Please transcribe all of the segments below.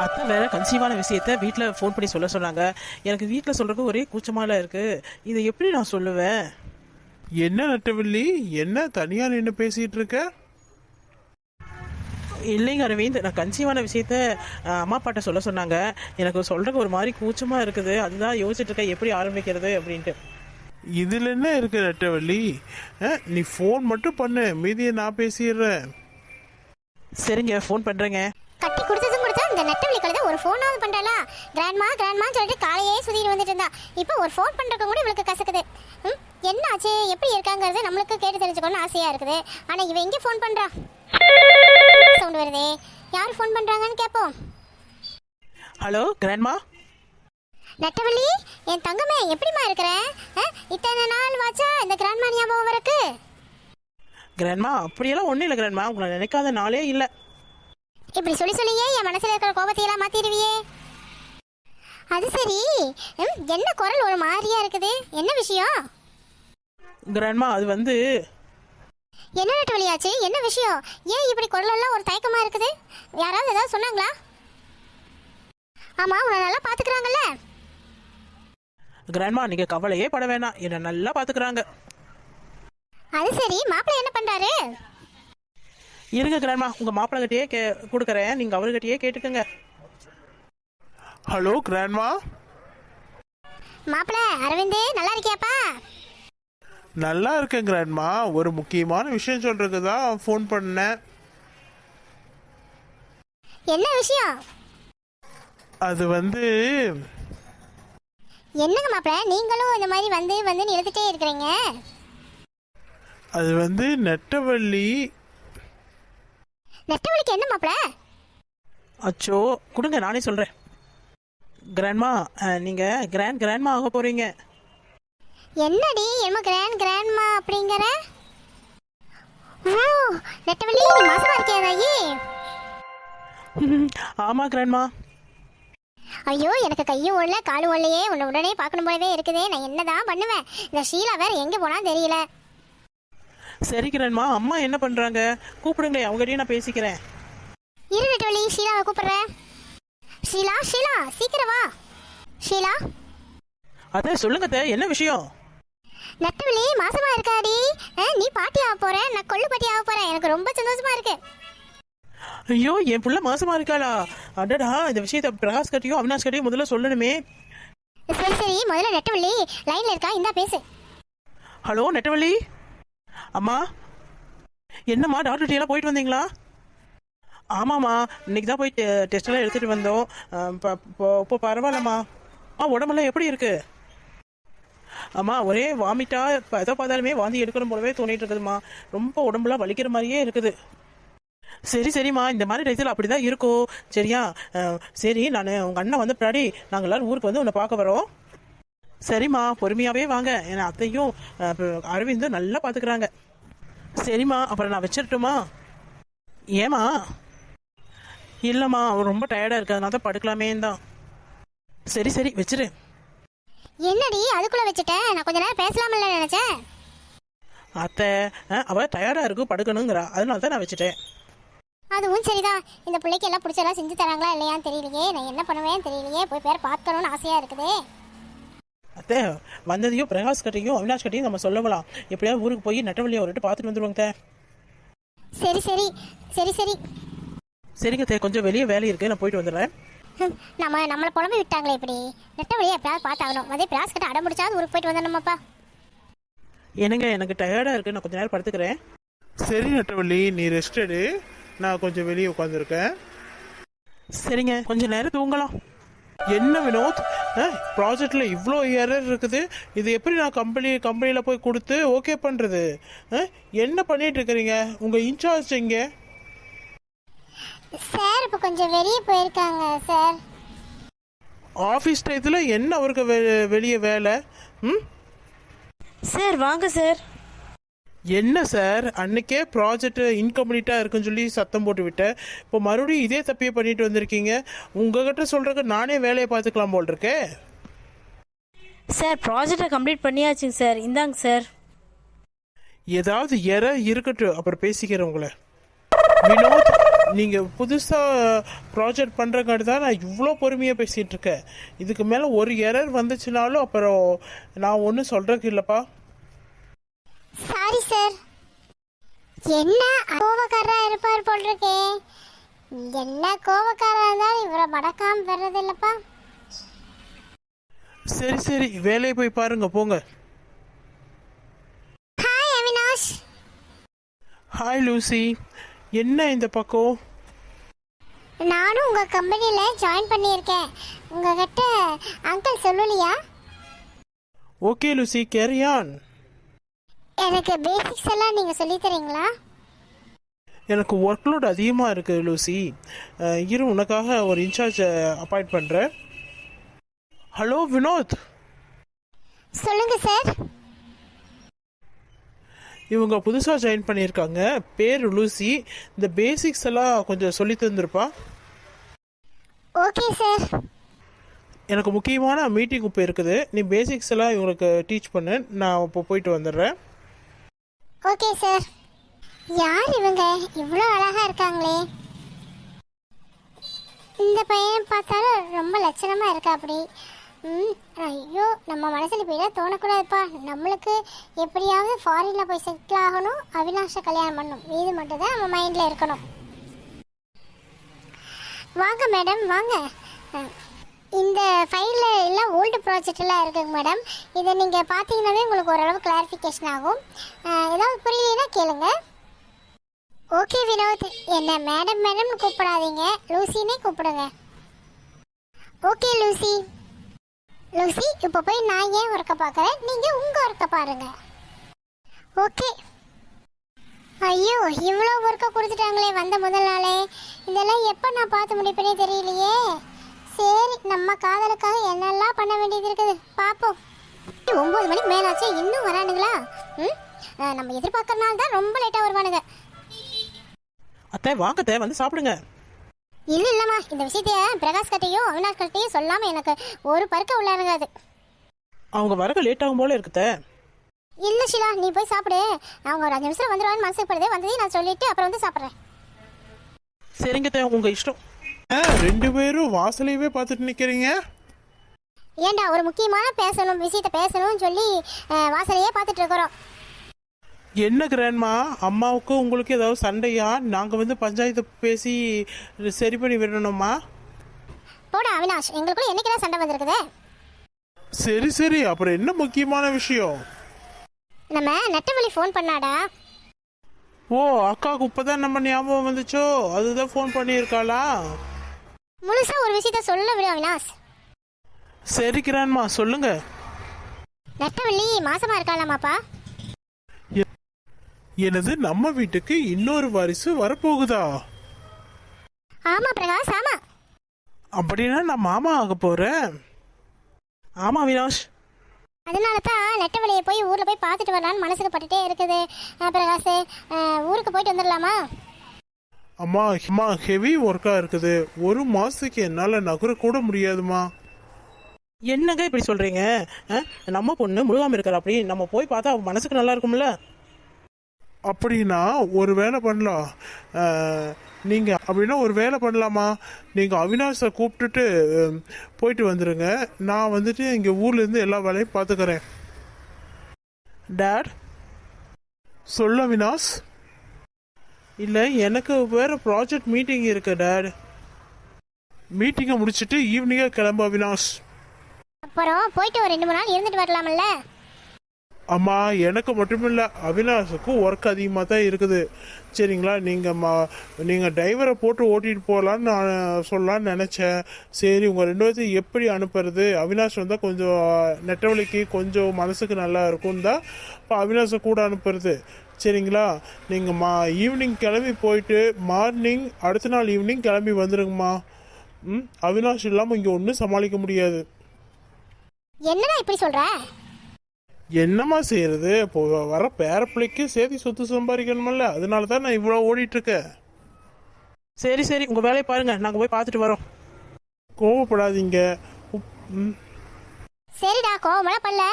அத்தை வேற கன்சீவான விஷயத்த வீட்டில் ஃபோன் பண்ணி சொல்ல சொன்னாங்க. எனக்கு வீட்டில் சொல்றதுக்கு ஒரே கூச்சமால இருக்கு. இதை எப்படி நான் சொல்லுவேன்? என்ன நட்டவள்ளி, என்ன தனியா நின்று பேசிட்டு இருக்க? இல்லைங்க அரவிந்த், நான் கன்சீவான விஷயத்த அம்மா அப்பாட்ட சொல்ல சொன்னாங்க. எனக்கு சொல்றதுக்கு ஒரு மாதிரி கூச்சமா இருக்குது. அதுதான் யோசிச்சுட்டு இருக்கேன் எப்படி ஆரம்பிக்கிறது அப்படின்ட்டு. இதுல என்ன இருக்கு நட்டவள்ளி? நீ ஃபோன் மட்டும் பண்ணு, மீதியை நான் பேசிடுறேன். சரிங்க, ஃபோன் பண்றேங்க. கட்டி கொடுத்ததும் கொடுத்தா இந்த நெட்டவழி கழுத ஒரு ஃபோனாவது பண்றாளா? கிராண்ட்மா கிராண்ட்மான்னு சொல்லிட்டு காலையே சுத்திட்டு வந்துட்டு இருந்தா. இப்போ ஒரு ஃபோன் பண்றதுக்கு கூட இவளுக்கு கசக்குது. என்ன ஆச்சு, எப்படி இருக்காங்கிறது நம்மளுக்கு கேட்டு தெரிஞ்சுக்கணும்னு ஆசையா இருக்குது. ஆனா இவ எங்க ஃபோன் பண்றா? சவுண்ட் வருதே, யார் ஃபோன் பண்றாங்கன்னு கேட்போம். Hello grandma. நெட்டவழி, என் தங்கமே எப்படிமா இருக்கிற? இத்தனை நாள் வாச்சா இந்த கிராண்ட்மா ஞாபகம் இருக்கு? கிராண்ட்மா அப்படியெல்லாம் ஒன்றும் இல்லை கிராண்ட்மா, உங்களை நினைக்காத நாளே இல்லை. இப்படி சொல்லி சொல்லியே என் மனசுல இருக்கிற கோபத்தையெல்லாம் மாத்திடுவியே. அது சரி, என்ன குரல் ஒரு மாதிரியா இருக்குது, என்ன விஷயம்? கிராண்ட்மா அது வந்து என்ன நெட்டவழியாச்சு, என்ன விஷயம்? ஏன் இப்படி குரல் எல்லாம் ஒரு தயக்கமா இருக்குது? யாராவது ஏதாவது சொன்னாங்களா? ஆமா, உன்னை நல்லா பாத்துக்கிறாங்கல்ல? கிராண்ட்மா நீங்க கவலையே பட வேணாம், என்ன நல்லா பாத்துக்கிறாங்க. அது சரி, மாப்பிள்ளை என்ன பண்றாரு? இருங்க கிராண்ட்மா, உங்க மாப்பிள்ளை கிட்டயே கொடுக்குறேன், நீங்க அவர்கிட்டயே கேட்டுக்கங்க. Hello grandma. மாப்பிள்ளை அரவிந்த், நல்லா இருக்கியாப்பா? நல்லா இருக்கேன் கிராண்ட்மா. ஒரு முக்கியமான விஷயம் சொல்றதுக்கு தான் ஃபோன் பண்ணேன். என்ன விஷயம்? அது வந்து என்னங்க மாப்பிள்ளை, நீங்களும் இந்த மாதிரி வந்து வந்து எழுதிட்டே இருக்கிறீங்க? அது வந்து நெட்டவள்ளி. நெட்டவழிக்கு என்ன மாப்பிள்ளை? அச்சோ கொடுங்க, நானே சொல்றேன். கிராண்ட்மா நீங்க கிராண்ட்மா ஆக போறீங்க. என்னடி என்ன கிராண்ட்மா அப்படிங்கிற? ஓ நெட்டவழி, நீ மாசமா இருக்கியா தாயி? ஆமா கிராண்ட்மா. ஐயோ, எனக்கு கையும் ஓடல காலும் ஓடலையே, உன்னை உடனே பார்க்கணும் போலவே இருக்குதே. நான் என்னதான் பண்ணுவேன்? இந்த ஷீலா வேற எங்க போனா தெரியல. சரி கிராண்ட்மா, அம்மா என்ன பண்றாங்க கூப்பிடுங்களே, அவங்ககிட்டயே நான் பேசிக்கிறேன். இரு நெட்டவழி, ஷீலாவை கூப்பிடுறேன். ஷீலா ஷீலா சீக்கிரம் வா. ஷீலா. அத்தை சொல்லுங்க அத்தை, என்ன விஷயம்? நெட்டவழி மாசமா இருக்காடி. நீ பாட்டி ஆக போற, நான் கொள்ளு பாட்டி ஆக போறேன். எனக்கு ரொம்ப சந்தோஷமா இருக்கு. ஐயோ, என் புள்ள மாசமா இருக்காளா? அடடா, இந்த விஷயத்தை பிரகாஷ் கட்டியும் அவினாஷ் கட்டியும் முதல்ல சொல்லணுமே. சரி சரி, முதல்ல நெட்டவழி லைன்ல இருக்கா, இந்தா பேசு. ஹலோ நெட்டவள்ளி அம்மா. என்னம்மா டாக்டர் எல்லாம் போயிட்டு வந்தீங்களா? ஆமாம்மா, இன்னைக்கு தான் போய் டெஸ்ட் எல்லாம் எடுத்துட்டு வந்தோம். இப்போ பரவாயில்லம்மா. உடம்பெல்லாம் எப்படி இருக்கு? அம்மா ஒரே வாமிட்டா, எதை பார்த்தாலுமே வாந்தி எடுக்கணும் போலவே தோணிட்டு இருக்குதுமா. ரொம்ப உடம்புலாம் வலிக்கிற மாதிரியே இருக்குது. சரி சரிம்மா, இந்த மாதிரி டயத்தில் அப்படி தான் இருக்கும். சரியா? சரி, நான் உங்கள் அண்ணன் வந்து பின்னாடி நாங்கள் எல்லாரும் ஊருக்கு வந்து உன்னை பார்க்க வரோம். சரிம்மா, பொறுமையாகவே வாங்க. என் அத்தையும் அரவிந்தும் நல்லா பார்த்துக்கிறாங்க. சரிம்மா, அப்புறம் நான் வச்சிடட்டுமா? ஏம்மா? இல்லைம்மா, அவர் ரொம்ப டயர்டாக இருக்கு, அதனால தான் படுக்கலாமே தான். சரி சரி வச்சிரு. என்னடி அதுக்குள்ள வச்சுட்டேன்? நான் கொஞ்ச நேரம் பேசலாம்ல நினைச்சேன். அத்தை அவ டயர்டாக இருக்கும், படுக்கணுங்கிறா, அதனால தான் நான் வச்சுட்டேன். அதுவும் சரிதான். இந்த பிள்ளைக்கு எல்லாம் பிடிச்செல்லாம் செஞ்சு தராங்களா இல்லையான்னு தெரியலையே. நான் என்ன பண்ணுவேன் தெரியலையே. போய் பேர் பார்க்கணும்னு ஆசையா இருக்குதே. அத்தை வந்ததையும் பிரகாஷ் கட்டையும் அவினாஷ் கட்டையும் நம்ம சொல்லலாம். எப்படியாவது ஊருக்கு போய் நெட்டவள்ளியை ஒரு பார்த்துட்டு வந்துடுவாங்க. சரி சரி சரி சரி சரிங்க அத்தை, கொஞ்சம் வெளியே வேலை இருக்கு, நான் போயிட்டு வந்துடுறேன். நம்மளை புலம்பி விட்டாங்களே இப்படி. நெட்டவழியை எப்பயாவது பார்த்தாகணும். அதே பிரகாஷ் கிட்ட அடம் முடிச்சாவது ஊருக்கு போயிட்டு வந்துடணுமாப்பா. என்னங்க, எனக்கு டயர்டாக இருக்கு, நான் கொஞ்ச நேரம் படுத்துக்கிறேன். சரி நெட்டவள்ளி, நீ ரெஸ்ட் எடு, நான் கொஞ்சம் வெளியே உட்காந்துருக்கேன். சரிங்க, கொஞ்ச நேரம் தூங்கலாம். என்ன வினோத், ப்ராஜெக்ட்ல இவ்வளோ எரர் இருக்குது, இது எப்படி நான் கம்பெனியில் போய் கொடுத்து ஓகே பண்ணுறது? என்ன பண்ணிட்டு இருக்கிறீங்க? உங்கள் இன்சார்ஜ் எங்கே? சார் இப்போ கொஞ்சம் வெளியே போயிருக்காங்க சார். ஆஃபீஸ் டயத்தில் என்ன அவருக்கு வெளியே வேலை? சார் வாங்க சார். என்ன சார், அன்னைக்கே ப்ராஜெக்ட் இன்கம்ப்ளீட்டாக இருக்குன்னு சொல்லி சத்தம் போட்டு விட்டேன். இப்போ மறுபடியும் இதே தப்பியே பண்ணிட்டு வந்திருக்கீங்க. உங்ககிட்ட சொல்கிறக்கு நானே வேலையை பார்த்துக்கலாம் போல் இருக்கே. சார் ப்ராஜெக்டை கம்ப்ளீட் பண்ணியாச்சுங்க சார். இந்தாங்க சார். ஏதாவது இருக்கட்டும், அப்புறம் பேசிக்கிறேன் உங்களை. வினோத், நீங்கள் புதுசாக ப்ராஜெக்ட் பண்ணுறங்காட்டி தான் நான் இவ்வளோ பொறுமையாக பேசிகிட்டு இருக்கேன். இதுக்கு மேலே ஒரு எரர் வந்துச்சுனாலும் அப்புறம் நான் ஒன்றும் சொல்கிறதுக்கு இல்லைப்பா. Sorry sir. என்ன கோவக்காரா இருப்பார் போல் இருக்கே. என்ன கோவக்காரா இருந்தாலும் இவரை மடக்காம வர்றது இல்லப்பா. சரி சரி, வேலையை போய் பாருங்க, போங்க. ஹாய் அவினாஷ். Hi Lucy. என்ன இந்த பக்கம்? நானும் உங்கள் கம்பெனியில் ஜாயின் பண்ணியிருக்கேன். உங்ககிட்ட அங்கிள் சொல்லலையா? Okay Lucy, carry on. எனக்கு பேசிக்ஸ் எல்லாம் நீங்கள் சொல்லித் தரீங்களா? எனக்கு ஒர்க் லோட் அதிகமாக இருக்குது லூசி. இரு, உனக்காக ஒரு இன்சார்ஜ் அப்பாயிண்ட் பண்ணுறேன். ஹலோ வினோத். சொல்லுங்கள் சார். இவங்க புதுசாக ஜாயின் பண்ணியிருக்காங்க, பேர் லூசி. இந்த பேசிக்ஸ் எல்லாம் கொஞ்சம் சொல்லி தந்துருப்பா. Okay sir. எனக்கு முக்கியமான மீட்டிங் இப்போ இருக்குது. நீ பேசிக்ஸ் எல்லாம் இவங்களுக்கு டீச் பண்ணு. நான் இப்போ போயிட்டு வந்துடுறேன். Okay sir. யார் இவங்க இவ்வளோ அழகாக இருக்காங்களே? இந்த பையன் பார்த்தாலும் ரொம்ப லட்சணமாக இருக்கா அப்படி. ஐயோ, நம்ம மனசில் இப்படிலாம் தோணக்கூடாதுப்பா. நம்மளுக்கு எப்படியாவது ஃபாரினில் போய் செட்டில் ஆகணும், அவினாஷை கல்யாணம் பண்ணணும். இது மட்டும் தான் நம்ம மைண்டில் இருக்கணும். வாங்க மேடம், வாங்க. இந்த ஃபைலில் எல்லாம் ஓல்டு ப்ராஜெக்ட் எல்லாம் இருக்குங்க மேடம். இதை நீங்கள் பார்த்தீங்கன்னாவே உங்களுக்கு ஓரளவு கிளாரிஃபிகேஷன் ஆகும். ஏதாவது புரியலைன்னா கேளுங்க. ஓகே வினோத், என்ன மேடம் மேடம்னு கூப்பிடாதீங்க, லூசினே கூப்பிடுங்க. Okay Lucy. லூசி, இப்போ போய் நான் ஏன் ஒர்க்கை பார்க்குறேன், நீங்கள் உங்கள் ஒர்க்கை பாருங்கள். ஓகே. ஐயோ, இவ்வளோ ஒர்க்கை கொடுத்துட்டாங்களே வந்த முதல் நாளே. இதெல்லாம் எப்போ நான் பார்த்து முடிப்பேனே தெரியலையே. சரி, நம்ம காதலுக்காக என்னெல்லாம் பண்ண வேண்டியது இருக்குது பார்ப்போம். 9 மணிக்கு மேலாச்சு, இன்னும் வரானுங்களா? நம்ம எதிர்பார்க்கறனால தான் ரொம்ப லேட்டாக வருவானுங்க. அத்தை வாங்க அத்தை, வந்து சாப்பிடுங்க. இல்லைம்மா, இந்த விஷயத்தைய பிரகாஷ் கிட்டையும் அவினாஷ் கிட்டையும் சொல்லாமல் எனக்கு ஒரு பருக்க உள்ளாருங்காது. அவங்க வரக்க லேட் ஆகும் போல இருக்குத்த. இல்லை ஷிலா, நீ போய் சாப்பிடு. அவங்க ஒரு 5 நிமிஷம் வந்துடுவான்னு மனசுக்கு படுது. வந்ததையும் நான் சொல்லிட்டு அப்புறம் வந்து சாப்பிட்றேன். சரிங்க அத்தை, உங்க இஷ்டம். 2 பேரும் வாசலையவே பார்த்துட்டு நிற்கிறீங்க. ஏண்டா, ஒரு முக்கியமான விஷயத்தை பேசணும்னு சொல்லி வாசலையே பார்த்துட்டு இருக்கிறோம். என்ன கிராண்ட்மா, அம்மாவுக்கு உங்களுக்கு ஏதாவது சண்டையா? நாங்கள் வந்து பஞ்சாயத்து பேசி சரி பண்ணி விடணுமா? போடா அவினாஷ், எங்களுக்குள்ள என்னைக்குதான் சண்டை வந்திருக்குதே. சரி சரி, அப்புறம் என்ன முக்கியமான விஷயம்? நம்ம நெட்டவழி ஃபோன் பண்ணாடா. ஓ, அக்காவுக்கு இப்போதான் நம்ம ஞாபகம் வந்துச்சோ, அதுதான் ஃபோன் பண்ணியிருக்காளா? முழுசா ஒரு விஷயத்த சொல்ல விடு அவினாஷ். சரி கிராண்ட்மா, சொல்லுங்க. நெட்டவள்ளி மாசமா இருக்காளாமாப்பா. எனது நம்ம வீட்டுக்கு இன்னொரு வாரிசு வரப்போகுதா? ஆமா பிரகாஷ், ஆமா. அப்படின்னா நான் மாமா ஆக போறேன். ஆமா வினாஷ். அதனால தான் நெட்டவழியை போய் ஊரில் போய் பார்த்துட்டு வரலான்னு மனசுக்கு பட்டுட்டே இருக்குது. பிரகாஷ், ஊருக்கு போயிட்டு வந்துடலாமா? அம்மா அம்மா, ஹெவி ஒர்க்காக இருக்குது. 1 மாதத்துக்கு என்னால் நகர கூட முடியாதுமா. என்னங்க இப்படி சொல்கிறீங்க? நம்ம பொண்ணு முழுகாமல் இருக்கிற, அப்படி நம்ம போய் பார்த்தா மனசுக்கு நல்லா இருக்கும்ல. அப்படின்னா ஒரு வேலை பண்ணலாம். நீங்கள் அப்படின்னா ஒரு வேலை பண்ணலாமா? நீங்கள் அவினாஷை கூப்பிட்டுட்டு போயிட்டு வந்துடுங்க. நான் வந்துட்டு இங்கே ஊர்லேருந்து எல்லா வேலையும் பார்த்துக்கிறேன். டேட் சொல்ல அவினாஷ். இல்லை, எனக்கு வேறு ப்ராஜெக்ட் மீட்டிங் இருக்கு டேட். மீட்டிங்கை முடிச்சுட்டு ஈவினிங்காக கிளம்பு அவினாஷ். அப்புறம் போயிட்டு ஒரு 2-3 நாள் இருந்துட்டு வரலாம்ல? அம்மா, எனக்கு மட்டுமில்லை, அவினாஷுக்கும் ஒர்க் அதிகமாக தான் இருக்குது. சரிங்களா? நீங்கள் டிரைவரை போட்டு ஓட்டிகிட்டு போகலான்னு நான் சொல்லலான்னு நினச்சேன். சரி, உங்கள் 2 பேர்த்தையும் எப்படி அனுப்புறது? அவினாஷ் வந்தால் கொஞ்சம் நெட்டவழிக்கு கொஞ்சம் மனசுக்கு நல்லா இருக்கும் தான் இப்போ அவினாஷை கூட அனுப்புறது. சரிங்களா? நீங்கள் ஈவினிங் கிளம்பி போயிட்டு மார்னிங் அடுத்த நாள் ஈவினிங் கிளம்பி வந்துடுங்கம்மா. அவினாஷ் இல்லாமல் இங்கே ஒன்றும் சமாளிக்க முடியாது. என்னடா இப்படி சொல்ற? என்னம்மா செய்யறது? இப்போ வர பேரப்பிள்ளைக்கு சேர்த்து சொத்து சம்பாதிக்கணுமில்ல, அதனால தான் நான் இவ்வளோ ஓடிட்டு இருக்கேன். சரி சரி, உங்கள் வேலையை பாருங்க, நாங்கள் போய் பார்த்துட்டு வரோம். கோவப்படாதீங்க. சரிடா கோவமெல்லாம் பண்ணல.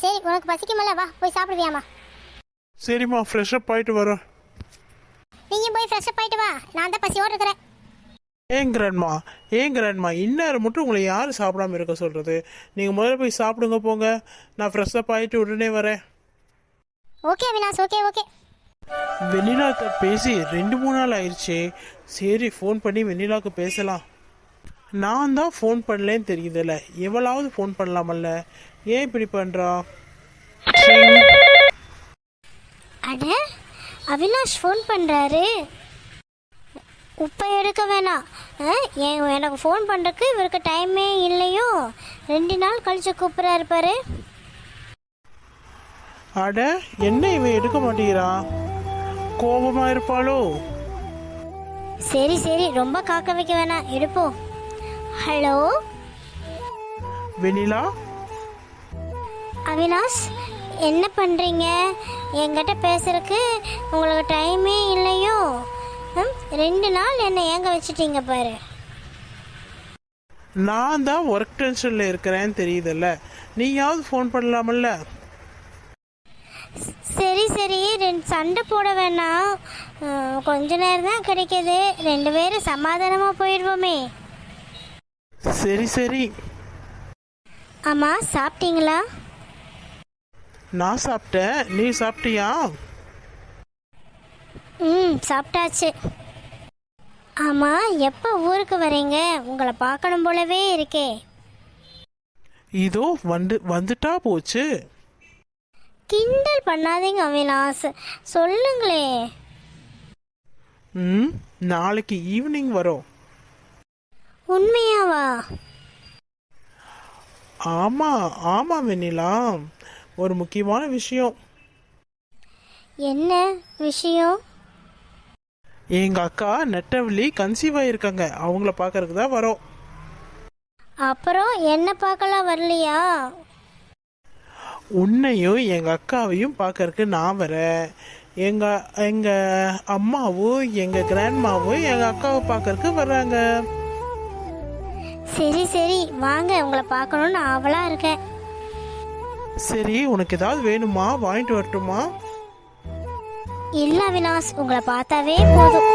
சரி உனக்கு பசிக்குமல்ல, வா போய் சாப்பிடுவியாமா? சரிம்மா, ஃப்ரெஷ்அப் ஆயிட்டு வரோம். நீயும் போய் ஃப்ரெஷ் அப் ஆயிட்டு வா, நான் தான் பசியோடு இருக்கிறேன். ஏன் கிராண்ட்மா இந்நேரம் மட்டும் உங்களை யார் சாப்பிடாம இருக்க சொல்கிறது? நீங்கள் முதல்ல போய் சாப்பிடுங்க, போங்க. நான் ஃப்ரெஷ்அப் ஆகிட்டு உடனே வரேன். Okay Avinash, okay okay. வெண்ணிலாக்கு பேசி 2-3 நாள் ஆயிடுச்சு. சரி ஃபோன் பண்ணி வெண்ணிலாவுக்கு பேசலாம். நான் தான் ஃபோன் பண்ணலேன்னு தெரியுதுல்ல, எவ்வளவு ஃபோன் பண்ணலாமல்ல, ஏன் இப்படி பண்ணுறா? அட அவினாஷ் ஃபோன் பண்ணுறாரு. இப்போ எடுக்க வேணாம். எனக்கு ஃபோன் பண்ணுறதுக்கு இவருக்கு டைமே இல்லையோ, 2 நாள் கழிச்சு கூப்பிட்றாரு பாரு. அட என்ன இவன் எடுக்க மாட்டேங்கிறா? கோபமா இருப்பாளோ? சரி சரி, ரொம்ப காக்க வைக்க வேணாம், எடுப்போம். ஹலோ வெண்ணிலா, அவினாஷ், என்ன பண்ணுறீங்க? என்கிட்ட பேசுறதுக்கு உங்களுக்கு டைமே இல்லையோ? 2 நாள் என்னை ஏங்க வச்சுட்டீங்க பாரு. நான் தான் ஒர்க் டென்ஷனில் இருக்கிறேன்னு தெரியுதுல்ல, நீயாவது ஃபோன் பண்ணலாமல்ல? சரி சரி, 2 சண்டை போட வேணாம். கொஞ்ச நேரம் தான் கிடைக்கிது, 2 பேரும் சமாதானமாக போயிடுவோமே. சரி சரி. ஆமாம், சாப்பிட்டீங்களா? நான் சாப்பிட்டேன், நீ சாப்பிட்டியா? சாப்பிட்டாச்சு. ஆமாம், எப்போ ஊருக்கு வரீங்க? உங்களை பார்க்கணும் போலவே இருக்கே. இதோ வந்துட்டா போச்சு. கிண்டல் பண்ணாதீங்க அவினாஷ், சொல்லுங்களே. நாளைக்கு ஈவினிங் வரோம். உண்மையாவா? ஆமா வெண்ணிலா, ஒரு முக்கியமான விஷயம். என்ன விஷயம்? எங்க அக்கா நெட்டவள்ளி கன்சீவ் ஆயிருக்காங்க, அவங்கள பார்க்கறதுக்கு தான் வரோம். அப்புறம் என்ன பார்க்கலாம் வரலையா? உன்னையும் எங்க அக்காவையும் பார்க்கறதுக்கு நான் வரேன். எங்க அம்மாவும் எங்க கிராண்ட்மாவும் எங்க அக்காவை பார்க்கறதுக்கு வர்றாங்க. சரி சரி, வாங்க, உங்களை பார்க்கணும்னு ஆவலா இருக்கேன். சரி, உனக்கு ஏதாவது வேணுமா? வாங்கிட்டு வரட்டுமா? இல்ல அவினாஷ், உங்களை பார்த்தாவே போதும்.